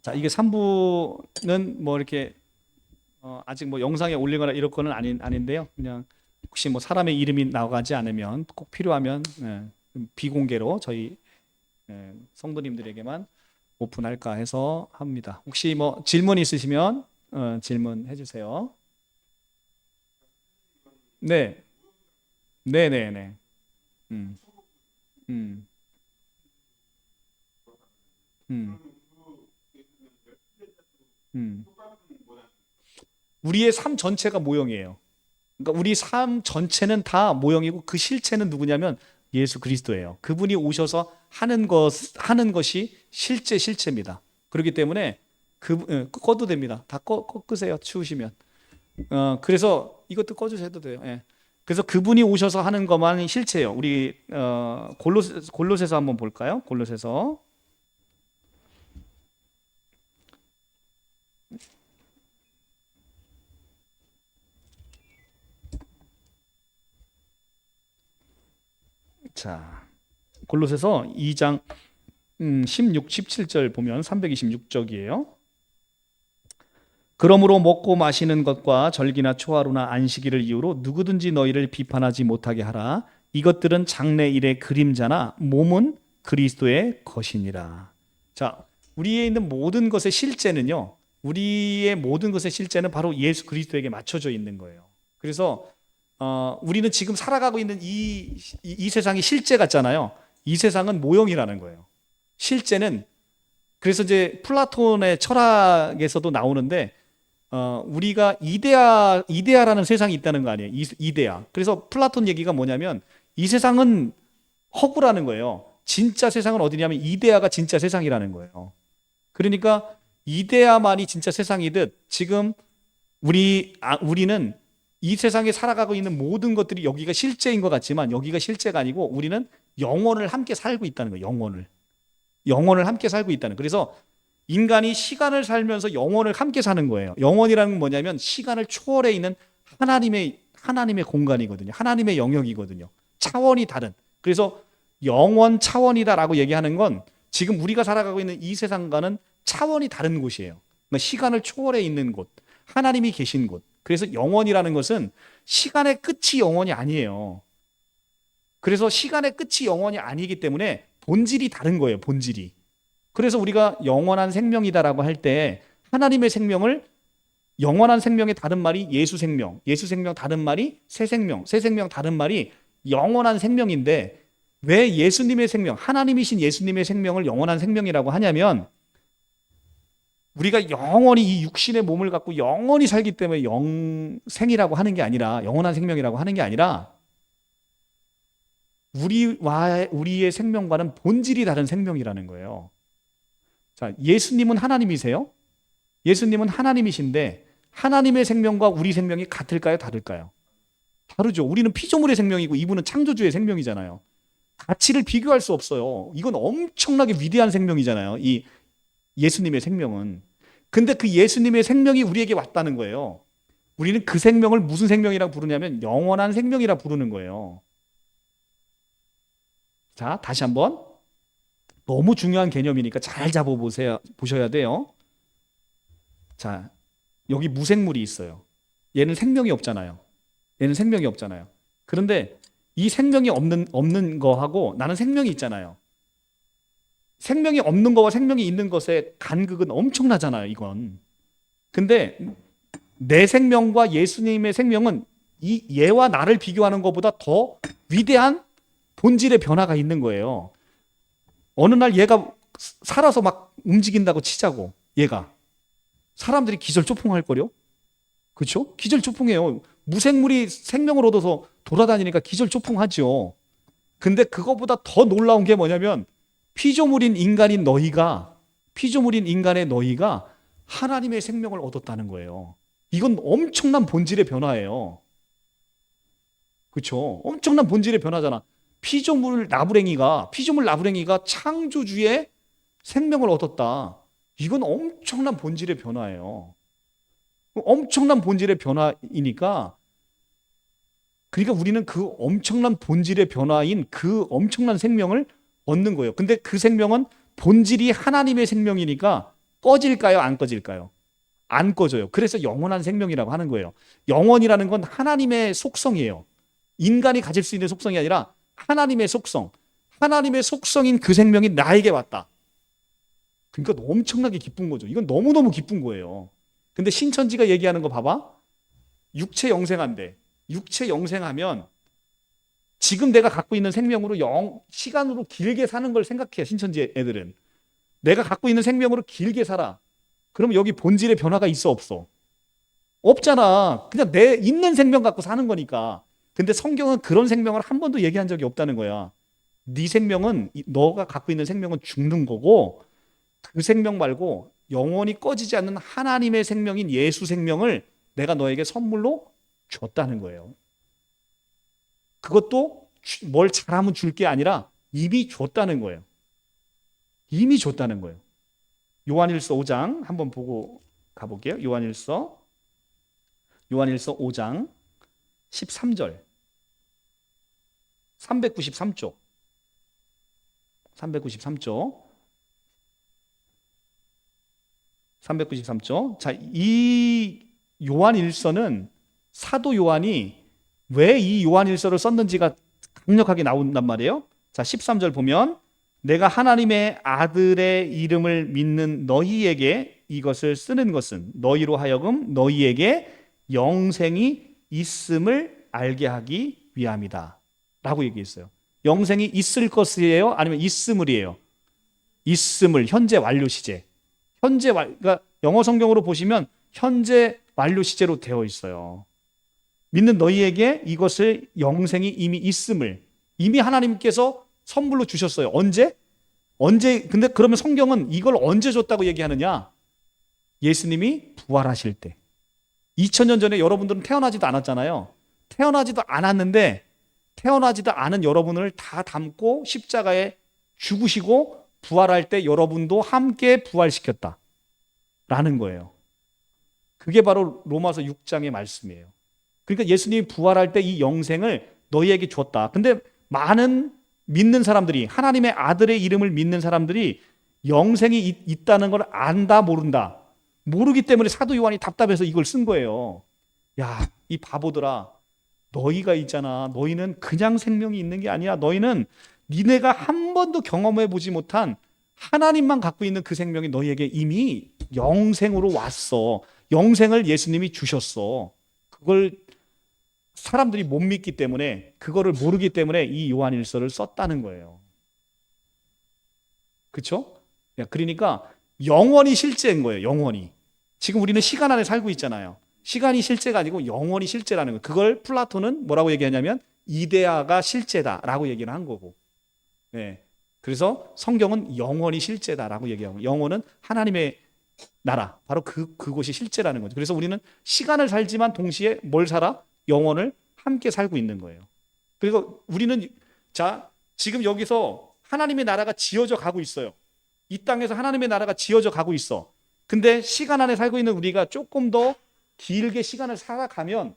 자, 이게 3부는 뭐 이렇게 아직 뭐 영상에 올리거나 이럴 거는 아닌데요. 그냥 혹시 뭐 사람의 이름이 나가지 않으면 꼭 필요하면 비공개로 저희 성도님들에게만 오픈할까 해서 합니다. 혹시 뭐 질문 있으시면 질문해 주세요. 네, 네, 네, 네. 음, 음, 음, 음. 우리의 삶 전체가 모형이에요. 그러니까 우리 삶 전체는 다 모형이고 그 실체는 누구냐면 예수 그리스도예요. 그분이 오셔서 하는 것이 실체입니다. 그렇기 때문에 꺼도 됩니다. 다 끄세요. 추우시면. 그래서 이것도 꺼주셔도 돼요. 예. 그래서 그분이 오셔서 하는 것만이 실체예요. 우리 골로새서 한번 볼까요? 골로새서. 자, 골로새서 2장 16, 17절 보면 326쪽이에요. 그러므로 먹고 마시는 것과 절기나 초하루나 안식일을 이유로 누구든지 너희를 비판하지 못하게 하라. 이것들은 장래 일의 그림자나 몸은 그리스도의 것이니라. 자, 우리에 있는 모든 것의 실제는요. 우리의 모든 것의 실제는 바로 예수 그리스도에게 맞춰져 있는 거예요. 그래서 우리는 지금 살아가고 있는 이 세상이 실제 같잖아요. 이 세상은 모형이라는 거예요. 실제는 그래서 이제 플라톤의 철학에서도 나오는데 우리가 이데아라는 세상이 있다는 거 아니에요? 이데아. 그래서 플라톤 얘기가 뭐냐면 이 세상은 허구라는 거예요. 진짜 세상은 어디냐면 이데아가 진짜 세상이라는 거예요. 그러니까 이데아만이 진짜 세상이듯 지금 우리는 이 세상에 살아가고 있는 모든 것들이 여기가 실제인 것 같지만 여기가 실제가 아니고 우리는 영혼을 함께 살고 있다는 거예요. 영혼을 함께 살고 있다는. 그래서 인간이 시간을 살면서 영혼을 함께 사는 거예요. 영혼이라는 건 뭐냐면 시간을 초월해 있는 하나님의 공간이거든요. 하나님의 영역이거든요. 차원이 다른. 그래서 영원 차원이다라고 얘기하는 건 지금 우리가 살아가고 있는 이 세상과는 차원이 다른 곳이에요. 그러니까 시간을 초월해 있는 곳, 하나님이 계신 곳. 그래서 영원이라는 것은 시간의 끝이 영원이 아니에요. 그래서 시간의 끝이 영원이 아니기 때문에 본질이 다른 거예요. 본질이. 그래서 우리가 영원한 생명이다라고 할 때 하나님의 생명을 영원한 생명의 다른 말이 예수 생명, 예수 생명 다른 말이 새 생명, 새 생명 다른 말이 영원한 생명인데 왜 예수님의 생명, 하나님이신 예수님의 생명을 영원한 생명이라고 하냐면 우리가 영원히 이 육신의 몸을 갖고 영원히 살기 때문에 영생이라고 하는 게 아니라 영원한 생명이라고 하는 게 아니라 우리의 생명과는 본질이 다른 생명이라는 거예요. 자, 예수님은 하나님이세요? 예수님은 하나님이신데 하나님의 생명과 우리 생명이 같을까요? 다를까요? 다르죠. 우리는 피조물의 생명이고 이분은 창조주의 생명이잖아요. 가치를 비교할 수 없어요. 이건 엄청나게 위대한 생명이잖아요. 이 예수님의 생명은. 근데 그 예수님의 생명이 우리에게 왔다는 거예요. 우리는 그 생명을 무슨 생명이라고 부르냐면 영원한 생명이라 부르는 거예요. 자, 다시 한번. 너무 중요한 개념이니까 잘 보셔야 돼요. 자, 여기 무생물이 있어요. 얘는 생명이 없잖아요. 얘는 생명이 없잖아요. 그런데 이 생명이 없는 거하고 나는 생명이 있잖아요. 생명이 없는 거와 생명이 있는 것의 간극은 엄청나잖아요, 이건. 근데 내 생명과 예수님의 생명은 이 얘와 나를 비교하는 것보다 더 위대한 본질의 변화가 있는 거예요. 어느 날 얘가 살아서 막 움직인다고 치자고, 얘가. 사람들이 기절초풍할 거요. 그렇죠? 기절초풍해요. 무생물이 생명을 얻어서 돌아다니니까 기절초풍하죠. 근데 그거보다 더 놀라운 게 뭐냐면 피조물인 인간의 너희가 하나님의 생명을 얻었다는 거예요. 이건 엄청난 본질의 변화예요. 그렇죠? 엄청난 본질의 변화잖아. 피조물 나부랭이가 창조주의 생명을 얻었다. 이건 엄청난 본질의 변화예요. 엄청난 본질의 변화이니까 그러니까 우리는 그 엄청난 본질의 변화인 그 엄청난 생명을 얻는 거예요. 근데 그 생명은 본질이 하나님의 생명이니까 꺼질까요? 안 꺼질까요? 안 꺼져요. 그래서 영원한 생명이라고 하는 거예요. 영원이라는 건 하나님의 속성이에요. 인간이 가질 수 있는 속성이 아니라 하나님의 속성. 하나님의 속성인 그 생명이 나에게 왔다. 그러니까 엄청나게 기쁜 거죠. 이건 너무너무 기쁜 거예요. 근데 신천지가 얘기하는 거 봐봐. 육체 영생한데. 육체 영생하면 지금 내가 갖고 있는 생명으로 시간으로 길게 사는 걸 생각해. 신천지 애들은. 내가 갖고 있는 생명으로 길게 살아. 그럼 여기 본질의 변화가 있어 없어? 없잖아. 그냥 내 있는 생명 갖고 사는 거니까. 근데 성경은 그런 생명을 한 번도 얘기한 적이 없다는 거야. 네 생명은 너가 갖고 있는 생명은 죽는 거고 그 생명 말고 영원히 꺼지지 않는 하나님의 생명인 예수 생명을 내가 너에게 선물로 줬다는 거예요. 그것도 뭘 잘하면 줄 게 아니라 이미 줬다는 거예요. 이미 줬다는 거예요. 요한일서 5장 한번 보고 가볼게요. 요한일서 5장 13절 393쪽 393쪽 자, 이 요한일서는 사도 요한이 왜 이 요한일서를 썼는지가 강력하게 나온단 말이에요. 자, 13절 보면 내가 하나님의 아들의 이름을 믿는 너희에게 이것을 쓰는 것은 너희로 하여금 너희에게 영생이 있음을 알게 하기 위함이다 라고 얘기했어요. 영생이 있을 것이에요? 아니면 있음을이에요? 있음을, 현재 완료 시제. 그러니까 영어 성경으로 보시면 현재 완료 시제로 되어 있어요. 믿는 너희에게 이것을 영생이 이미 있음을 이미 하나님께서 선물로 주셨어요. 언제? 근데 그러면 성경은 이걸 언제 줬다고 얘기하느냐? 예수님이 부활하실 때. 2000년 전에 여러분들은 태어나지도 않았잖아요. 태어나지도 않았는데 태어나지도 않은 여러분을 다 담고 십자가에 죽으시고 부활할 때 여러분도 함께 부활시켰다 라는 거예요. 그게 바로 로마서 6장의 말씀이에요. 그러니까 예수님이 부활할 때 이 영생을 너희에게 줬다. 근데 많은 믿는 사람들이 하나님의 아들의 이름을 믿는 사람들이 영생이 있다는 걸 안다 모른다. 모르기 때문에 사도 요한이 답답해서 이걸 쓴 거예요. 야, 이 바보들아. 너희가 있잖아. 너희는 그냥 생명이 있는 게 아니야. 너희는 니네가 한 번도 경험해 보지 못한 하나님만 갖고 있는 그 생명이 너희에게 이미 영생으로 왔어. 영생을 예수님이 주셨어. 그걸 사람들이 못 믿기 때문에 그거를 모르기 때문에 이 요한일서를 썼다는 거예요. 그렇죠? 그러니까 영원히 실제인 거예요. 영원히. 지금 우리는 시간 안에 살고 있잖아요. 시간이 실제가 아니고 영원히 실제라는 거예요. 그걸 플라톤은 뭐라고 얘기하냐면 이데아가 실제다라고 얘기를 한 거고. 네. 그래서 성경은 영원히 실제다라고 얘기하고 영원은 하나님의 나라. 바로 그곳이 실제라는 거죠. 그래서 우리는 시간을 살지만 동시에 뭘 살아? 영원을 함께 살고 있는 거예요. 그리고 우리는 지금 여기서 하나님의 나라가 지어져 가고 있어요. 이 땅에서 하나님의 나라가 지어져 가고 있어. 근데 시간 안에 살고 있는 우리가 조금 더 길게 시간을 살아가면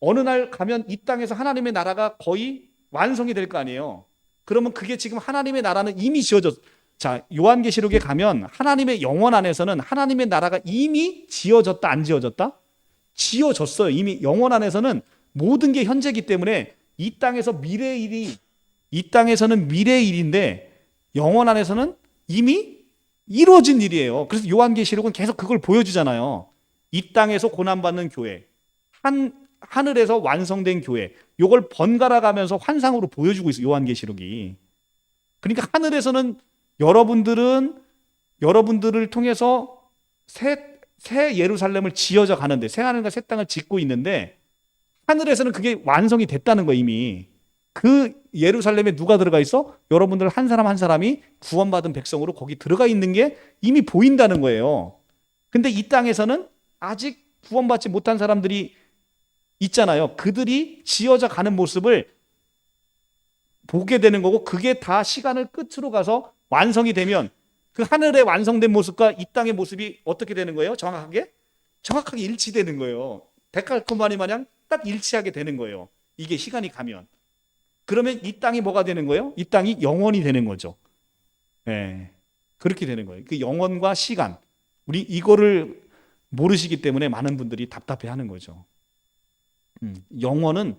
어느 날 가면 이 땅에서 하나님의 나라가 거의 완성이 될 거 아니에요. 그러면 그게 지금 하나님의 나라는 이미 자, 요한계시록에 가면 하나님의 영원 안에서는 하나님의 나라가 이미 지어졌다 안 지어졌다? 지어졌어요. 이미 영원 안에서는 모든 게 현재이기 때문에 이 땅에서는 미래의 일인데 영원 안에서는 이미 이루어진 일이에요. 그래서 요한계시록은 계속 그걸 보여주잖아요. 이 땅에서 고난받는 교회, 하늘에서 완성된 교회, 이걸 번갈아 가면서 환상으로 보여주고 있어요. 요한계시록이. 그러니까 하늘에서는 여러분들을 통해서 새 예루살렘을 지어져 가는데 새 하늘과 새 땅을 짓고 있는데 하늘에서는 그게 완성이 됐다는 거예요. 이미. 그 예루살렘에 누가 들어가 있어? 여러분들 한 사람 한 사람이 구원받은 백성으로 거기 들어가 있는 게 이미 보인다는 거예요. 근데 이 땅에서는 아직 구원받지 못한 사람들이 있잖아요. 그들이 지어져 가는 모습을 보게 되는 거고 그게 다 시간을 끝으로 가서 완성이 되면 그 하늘에 완성된 모습과 이 땅의 모습이 어떻게 되는 거예요? 정확하게 일치되는 거예요. 데칼코마니 마냥 딱 일치하게 되는 거예요. 이게 시간이 가면. 그러면 이 땅이 뭐가 되는 거예요? 이 땅이 영원히 되는 거죠. 네. 그렇게 되는 거예요. 그 영혼과 시간. 우리 이거를 모르시기 때문에 많은 분들이 답답해하는 거죠. 영혼은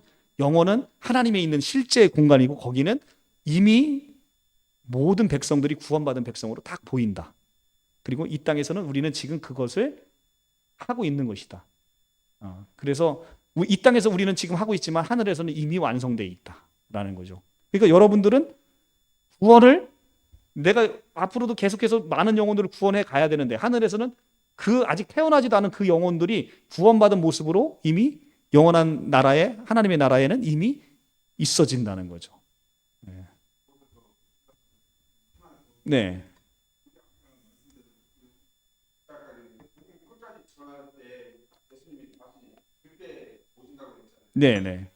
하나님에 있는 실제 공간이고 거기는 이미 모든 백성들이 구원받은 백성으로 딱 보인다. 그리고 이 땅에서는 우리는 지금 그것을 하고 있는 것이다. 그래서 이 땅에서 우리는 지금 하고 있지만 하늘에서는 이미 완성되어 있다라는 거죠. 그러니까 여러분들은 구원을 내가 앞으로도 계속해서 많은 영혼들을 구원해 가야 되는데 하늘에서는 그 아직 태어나지도 않은 그 영혼들이 구원받은 모습으로 이미 영원한 나라에 하나님의 나라에는 이미 있어진다는 거죠. 네. 네. 네, 네.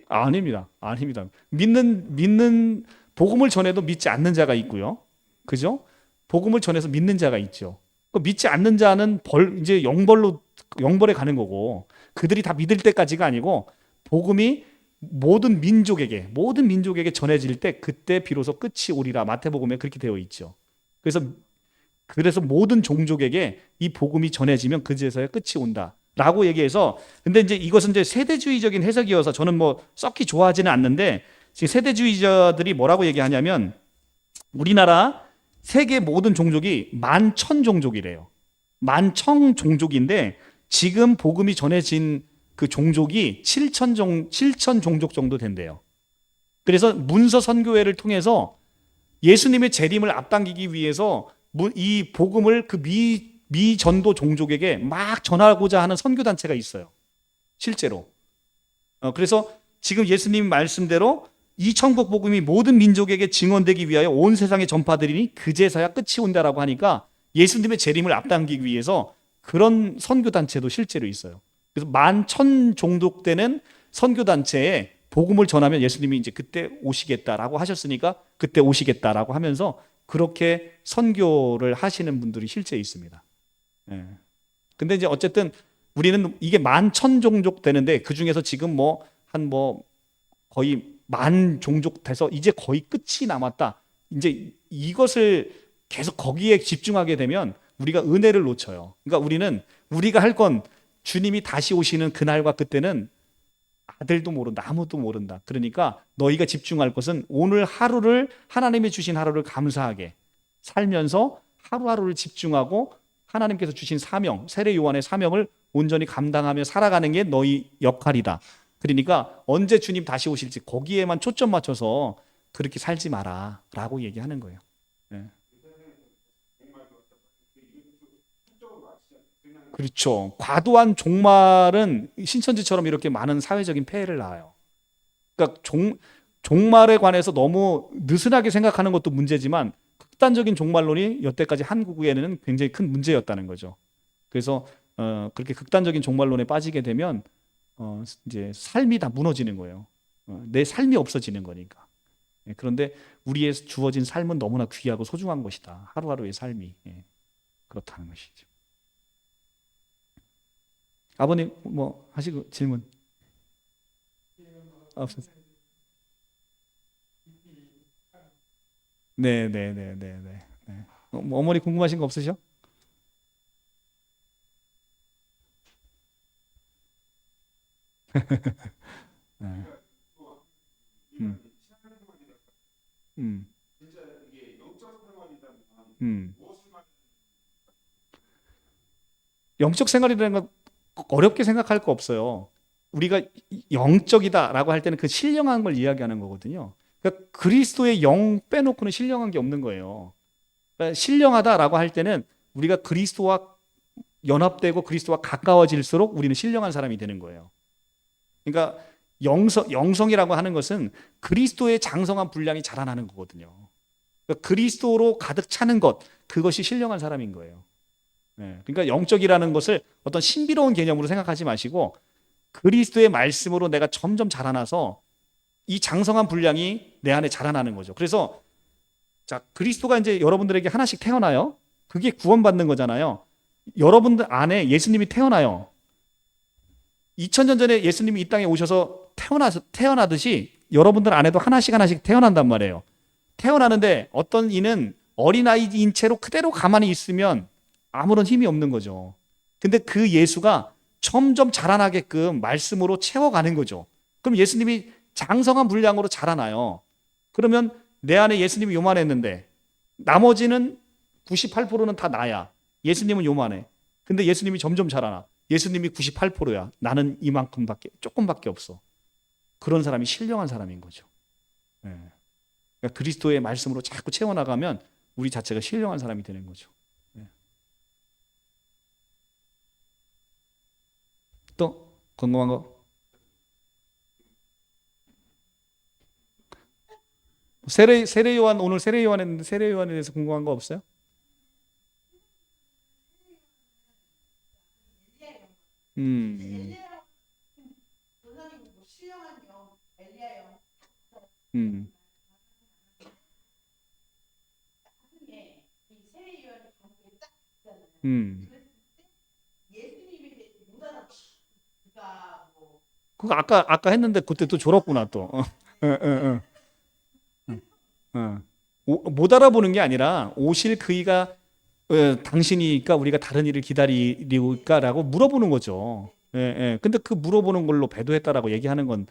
아닙니다. 아닙니다. 믿는 복음을 전해도 믿지 않는 자가 있고요. 그죠? 복음을 전해서 믿는 자가 있죠. 그 믿지 않는 자는 이제 영벌에 가는 거고 그들이 다 믿을 때까지가 아니고 복음이 모든 민족에게 전해질 때 그때 비로소 끝이 오리라. 마태복음에 그렇게 되어 있죠. 그래서 모든 종족에게 이 복음이 전해지면 그제서야 끝이 온다라고 얘기해서 근데 이제 이것은 이제 세대주의적인 해석이어서 저는 뭐 썩히 좋아하지는 않는데 지금 세대주의자들이 뭐라고 얘기하냐면 우리나라 세계 모든 종족이 11,000종족이래요. 11,000종족인데 지금 복음이 전해진 그 종족이 7,000종족 정도 된대요. 그래서 문서 선교회를 통해서 예수님의 재림을 앞당기기 위해서 이 복음을 그 미전도 종족에게 막 전하고자 하는 선교단체가 있어요. 실제로. 그래서 지금 예수님 말씀대로 이 천국 복음이 모든 민족에게 증언되기 위하여 온 세상에 전파되리니 그제서야 끝이 온다라고 하니까 예수님의 재림을 앞당기기 위해서 그런 선교단체도 실제로 있어요. 그래서 11,000종족 되는 선교단체에 복음을 전하면 예수님이 이제 그때 오시겠다라고 하셨으니까 그때 오시겠다라고 하면서 그렇게 선교를 하시는 분들이 실제 있습니다. 예. 근데 이제 어쨌든 우리는 이게 11,000종족 되는데 그 중에서 지금 거의 10,000종족 돼서 이제 거의 끝이 남았다. 이제 이것을 계속 거기에 집중하게 되면 우리가 은혜를 놓쳐요. 그러니까 우리가 할 건 주님이 다시 오시는 그날과 그때는 아들도 모른다, 아무도 모른다. 그러니까 너희가 집중할 것은 오늘 하루를 하나님이 주신 하루를 감사하게 살면서 하루하루를 집중하고 하나님께서 주신 사명, 세례 요한의 사명을 온전히 감당하며 살아가는 게 너희 역할이다. 그러니까 언제 주님 다시 오실지 거기에만 초점 맞춰서 그렇게 살지 마라 라고 얘기하는 거예요. 네. 그렇죠. 과도한 종말은 신천지처럼 이렇게 많은 사회적인 폐해를 낳아요. 그러니까 종말에 관해서 너무 느슨하게 생각하는 것도 문제지만 극단적인 종말론이 여태까지 한국에는 굉장히 큰 문제였다는 거죠. 그래서 그렇게 극단적인 종말론에 빠지게 되면 이제 삶이 다 무너지는 거예요. 내 삶이 없어지는 거니까. 그런데 우리의 주어진 삶은 너무나 귀하고 소중한 것이다. 하루하루의 삶이. 그렇다는 것이죠. 아버님 뭐 하시고 질문 없으세요? 네네네네네. 뭐 어머니 궁금하신 거 없으셔? 네. 음, 음, 음. 영적 생활이라는 건 어렵게 생각할 거 없어요. 우리가 영적이다라고 할 때는 그 신령한 걸 이야기하는 거거든요. 그러니까 그리스도의 영 빼놓고는 신령한 게 없는 거예요. 그러니까 신령하다라고 할 때는 우리가 그리스도와 연합되고 그리스도와 가까워질수록 우리는 신령한 사람이 되는 거예요. 그러니까 영성이라고 하는 것은 그리스도의 장성한 분량이 자라나는 거거든요. 그러니까 그리스도로 가득 차는 것, 그것이 신령한 사람인 거예요. 그러니까 영적이라는 것을 어떤 신비로운 개념으로 생각하지 마시고 그리스도의 말씀으로 내가 점점 자라나서 이 장성한 분량이 내 안에 자라나는 거죠. 그래서 자, 그리스도가 이제 여러분들에게 하나씩 태어나요. 그게 구원받는 거잖아요. 여러분들 안에 예수님이 태어나요. 2000년 전에 예수님이 이 땅에 오셔서 태어나듯이 여러분들 안에도 하나씩 하나씩 태어난단 말이에요. 태어나는데 어떤 이는 어린아이인 채로 그대로 가만히 있으면 아무런 힘이 없는 거죠. 근데 그 예수가 점점 자라나게끔 말씀으로 채워가는 거죠. 그럼 예수님이 장성한 분량으로 자라나요. 그러면 내 안에 예수님이 요만했는데 나머지는 98%는 다 나야. 예수님은 요만해. 근데 예수님이 점점 자라나. 예수님이 98%야. 나는 이만큼밖에, 조금밖에 없어. 그런 사람이 신령한 사람인 거죠. 예. 그러니까 그리스도의 말씀으로 자꾸 채워나가면 우리 자체가 신령한 사람이 되는 거죠. 예. 또 궁금한 거? 세례 요한, 오늘 세례 요한 했는데 세례 요한에 대해서 궁금한 거 없어요? 음, 음, 음. 그거 아까 했는데 그때 또 졸었구나 또. 어, 어, 어, 어. 못 알아보는 게 아니라 오실 그이가 당신이니까 우리가 다른 일을 기다리리까라고 물어보는 거죠. 예, 예. 근데 그 물어보는 걸로 배도했다라고 얘기하는 건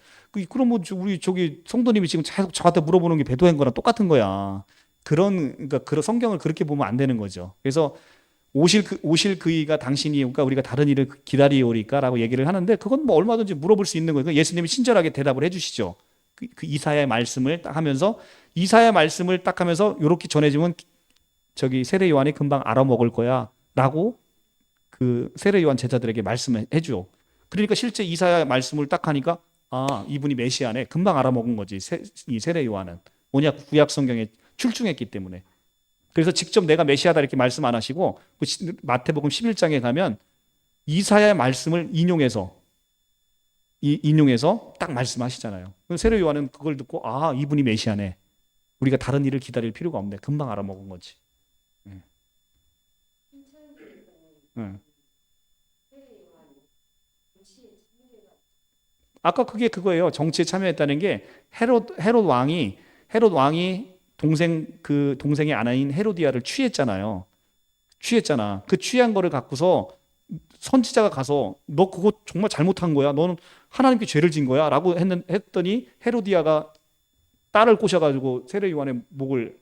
그럼 뭐 우리 저기 성도님이 지금 계속 저한테 물어보는 게 배도한 거랑 똑같은 거야. 그러니까 그런 성경을 그렇게 보면 안 되는 거죠. 그래서 오실 그이가 당신이니까 우리가 다른 일을 기다리오리까라고 얘기를 하는데 그건 뭐 얼마든지 물어볼 수 있는 거예요. 그러니까 예수님이 친절하게 대답을 해주시죠. 그 이사야의 말씀을 딱 하면서 이사야 말씀을 딱 하면서 이렇게 전해주면 저기 세례 요한이 금방 알아먹을 거야라고 그 세례 요한 제자들에게 말씀해 줘. 그러니까 실제 이사야 말씀을 딱 하니까 아 이분이 메시아네 금방 알아먹은 거지. 이 세례 요한은 뭐냐 구약 성경에 출중했기 때문에. 그래서 직접 내가 메시아다 이렇게 말씀 안 하시고 마태복음 11장에 가면 이사야의 말씀을 인용해서 딱 말씀하시잖아요. 세례 요한은 그걸 듣고 아 이분이 메시아네. 우리가 다른 일을 기다릴 필요가 없네. 금방 알아먹은 거지. 네. 네. 아까 그게 그거예요. 정치에 참여했다는 게 헤롯 왕이 동생의 아내인 헤로디아를 취했잖아. 그 취한 거를 갖고서 선지자가 가서 너 그거 정말 잘못한 거야. 너는 하나님께 죄를 진 거야라고 했더니 헤로디아가 딸을 꼬셔가지고 세례 요한의 목을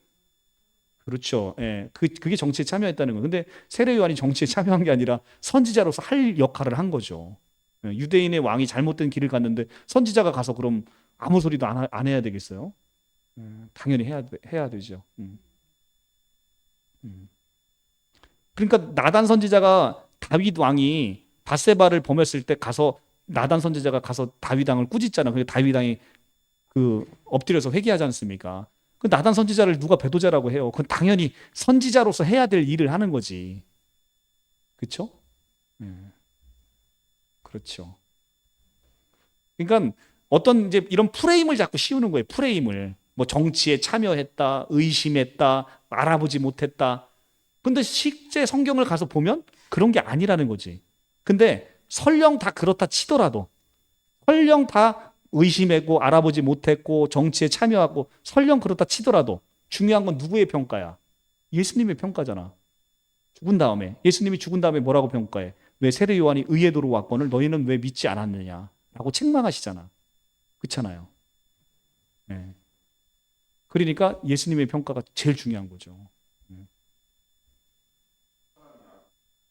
그렇죠. 예. 그게 정치에 참여했다는 거예요. 근데 세례 요한이 정치에 참여한 게 아니라 선지자로서 할 역할을 한 거죠. 예, 유대인의 왕이 잘못된 길을 갔는데 선지자가 가서 그럼 아무 소리도 안 해야 되겠어요? 당연히 해야 되죠. 음. 그러니까 나단 선지자가 다윗 왕이 바세바를 범했을 때 가서 나단 선지자가 가서 다윗 왕을 꾸짖잖아. 그러니까 다윗 왕이 그 엎드려서 회개하지 않습니까? 그 나단 선지자를 누가 배도자라고 해요? 그건 당연히 선지자로서 해야 될 일을 하는 거지. 그렇죠? 그렇죠. 그러니까 어떤 이제 이런 프레임을 자꾸 씌우는 거예요. 프레임을. 뭐 정치에 참여했다, 의심했다, 알아보지 못했다. 근데 실제 성경을 가서 보면 그런 게 아니라는 거지. 근데 설령 다 그렇다 치더라도 설령 다 의심했고 알아보지 못했고 정치에 참여하고 설령 그렇다 치더라도 중요한 건 누구의 평가야? 예수님의 평가잖아. 죽은 다음에 예수님이 죽은 다음에 뭐라고 평가해? 왜 세례 요한이 의에 들어왔거늘 너희는 왜 믿지 않았느냐라고 책망하시잖아. 그렇잖아요. 네. 그러니까 예수님의 평가가 제일 중요한 거죠. 네.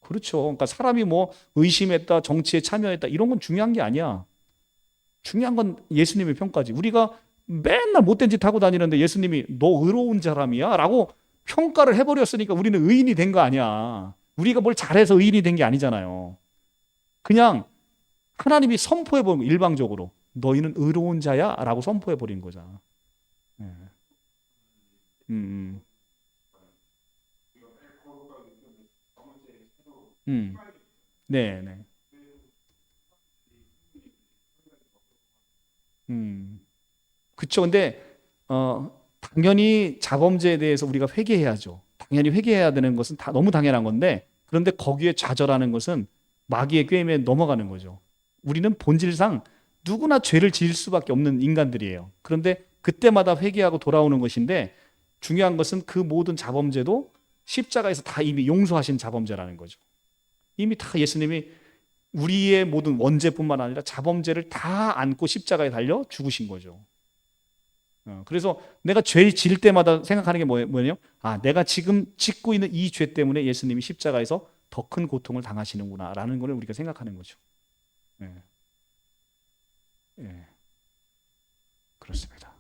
그렇죠. 그러니까 사람이 뭐 의심했다, 정치에 참여했다 이런 건 중요한 게 아니야. 중요한 건 예수님의 평가지. 우리가 맨날 못된 짓 하고 다니는데 예수님이 너 의로운 사람이야? 라고 평가를 해버렸으니까 우리는 의인이 된 거 아니야. 우리가 뭘 잘해서 의인이 된 게 아니잖아요. 그냥 하나님이 선포해버린 거, 일방적으로. 너희는 의로운 자야? 라고 선포해버린 거잖아. 네. 음, 음. 네, 네. 음. 그쵸. 근데, 당연히 자범죄에 대해서 우리가 회개해야죠. 당연히 회개해야 되는 것은 다 너무 당연한 건데, 그런데 거기에 좌절하는 것은 마귀의 꾀임에 넘어가는 거죠. 우리는 본질상 누구나 죄를 지을 수밖에 없는 인간들이에요. 그런데 그때마다 회개하고 돌아오는 것인데 중요한 것은 그 모든 자범죄도 십자가에서 다 이미 용서하신 자범죄라는 거죠. 이미 다 예수님이 우리의 모든 원죄뿐만 아니라 자범죄를 다 안고 십자가에 달려 죽으신 거죠. 그래서 내가 죄 지을 때마다 생각하는 게 뭐냐면 내가 지금 짓고 있는 이 죄 때문에 예수님이 십자가에서 더 큰 고통을 당하시는구나 라는 걸 우리가 생각하는 거죠. 예. 예. 그렇습니다.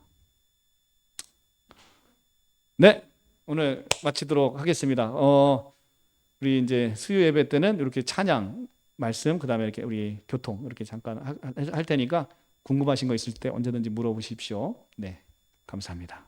네, 오늘 마치도록 하겠습니다. 우리 이제 수요 예배 때는 이렇게 찬양 말씀 그다음에 이렇게 우리 교통 이렇게 잠깐 할 테니까 궁금하신 거 있을 때 언제든지 물어보십시오. 네, 감사합니다.